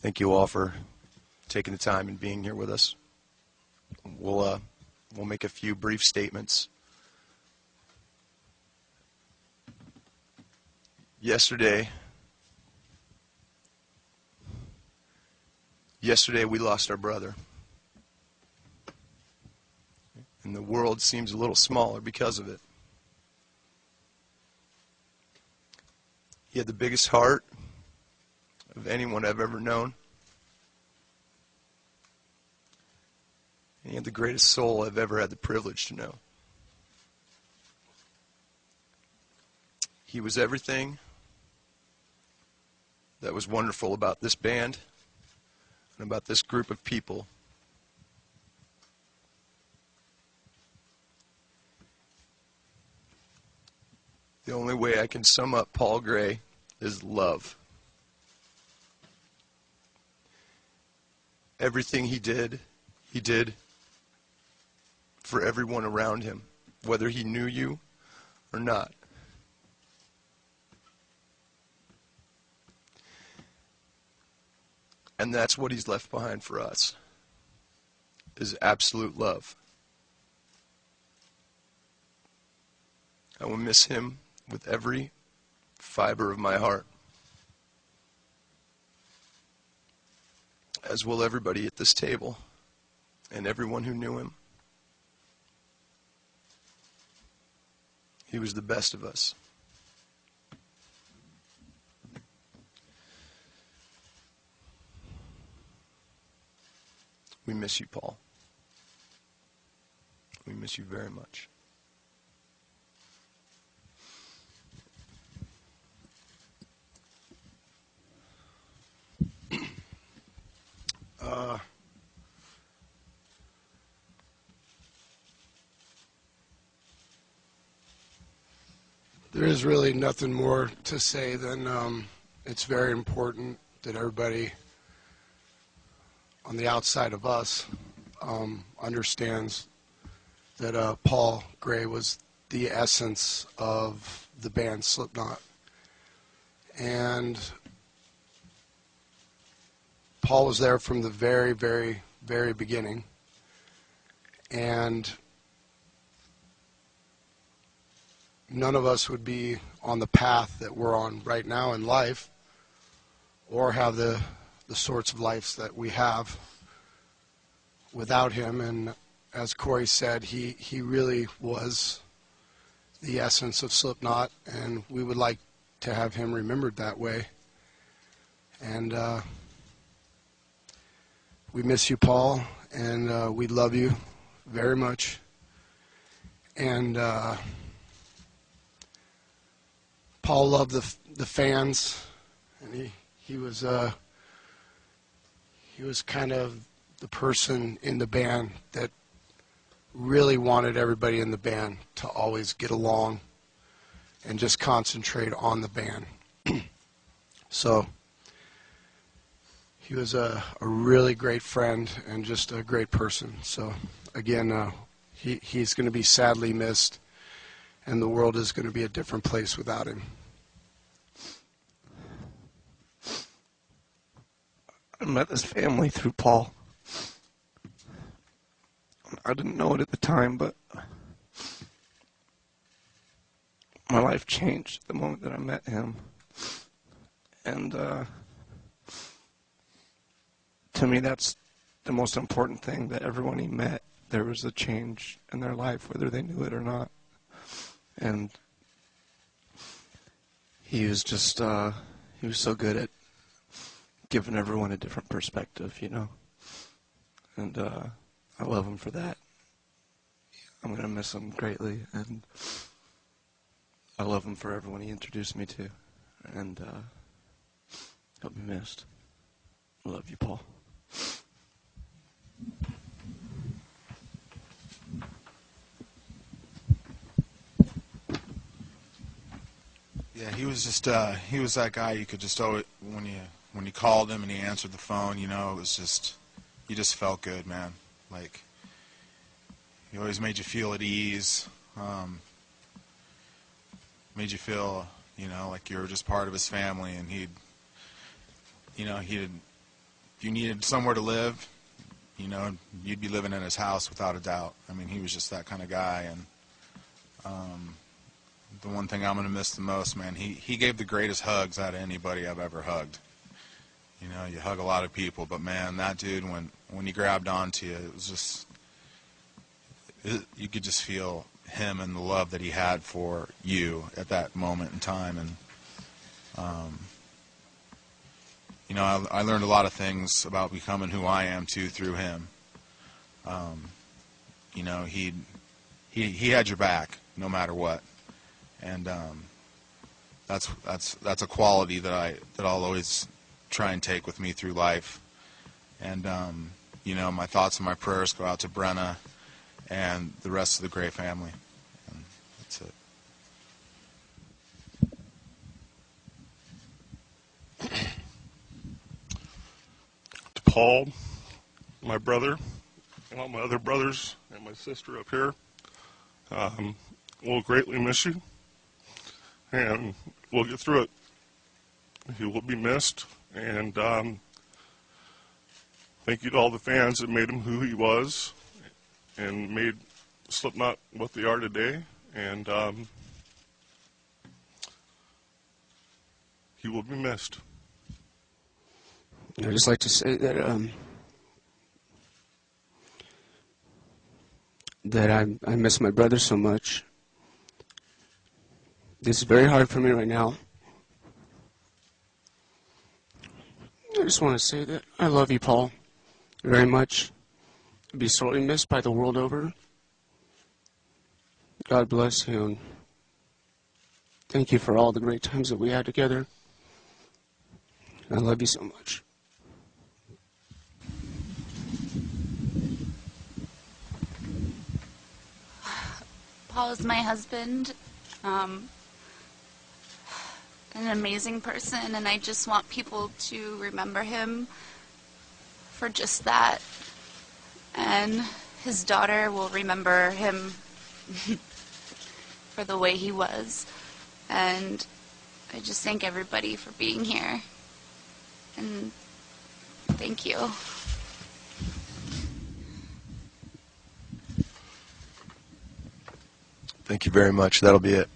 Thank you all for taking the time and being here with us. We'll make a few brief statements. Yesterday we lost our brother. And the world seems a little smaller because of it. He had the biggest heart of anyone I've ever known. And he had the greatest soul I've ever had the privilege to know. He was everything that was wonderful about this band and about this group of people. The only way I can sum up Paul Gray is love. Everything he did for everyone around him, whether he knew you or not. And that's what he's left behind for us, is absolute love. I will miss him with every fiber of my heart, as will everybody at this table and everyone who knew him. He was the best of us. We miss you, Paul. We miss you very much. There is really nothing more to say than it's very important that everybody on the outside of us understands that Paul Gray was the essence of the band Slipknot. And Paul was there from the very, very, very beginning. And none of us would be on the path that we're on right now in life, or have the sorts of lives that we have without him. And as Corey said, he really was the essence of Slipknot, and we would like to have him remembered that way. And we miss you, Paul, and we love you very much. And Paul loved the fans, and he was kind of the person in the band that really wanted everybody in the band to always get along and just concentrate on the band. So he was a really great friend and just a great person. So again, he's going to be sadly missed, and the world is going to be a different place without him. I met this family through Paul. I didn't know it at the time, but my life changed the moment that I met him. And to me, that's the most important thing, that everyone he met, there was a change in their life, whether they knew it or not. And he was just, he was so good at giving everyone a different perspective, you know. And I love him for that. I'm going to miss him greatly, and I love him for everyone he introduced me to. And he'll be missed. I love you, Paul. Yeah, he was just he was that guy you could just always, when you called him and he answered the phone, you know, it was just, you just felt good, man. Like, he always made you feel at ease, made you feel, you know, like you were just part of his family, and he'd you needed somewhere to live, you know, you'd be living in his house without a doubt. I mean, he was just that kind of guy. And the one thing I'm going to miss the most, man, he gave the greatest hugs out of anybody I've ever hugged. You know, you hug a lot of people, but man, that dude, when he grabbed onto you, it was just, you could just feel him and the love that he had for you at that moment in time. And you know, I learned a lot of things about becoming who I am too through him. You know, he had your back no matter what, and that's a quality that I'll always try and take with me through life. And you know, my thoughts and my prayers go out to Brenna and the rest of the Gray family. And that's it. To Paul, my brother, and all my other brothers and my sister up here, we'll greatly miss you, and we'll get through it. He will be missed, and thank you to all the fans that made him who he was and made Slipknot what they are today. And he will be missed. I'd just like to say that I miss my brother so much. This is very hard for me right now. I just want to say that I love you, Paul, very much. You'll be sorely missed by the world over. God bless you, and thank you for all the great times that we had together. I love you so much. Paul is my husband, an amazing person, and I just want people to remember him for just that. And his daughter will remember him for the way he was. And I just thank everybody for being here. And thank you. Thank you very much. That'll be it.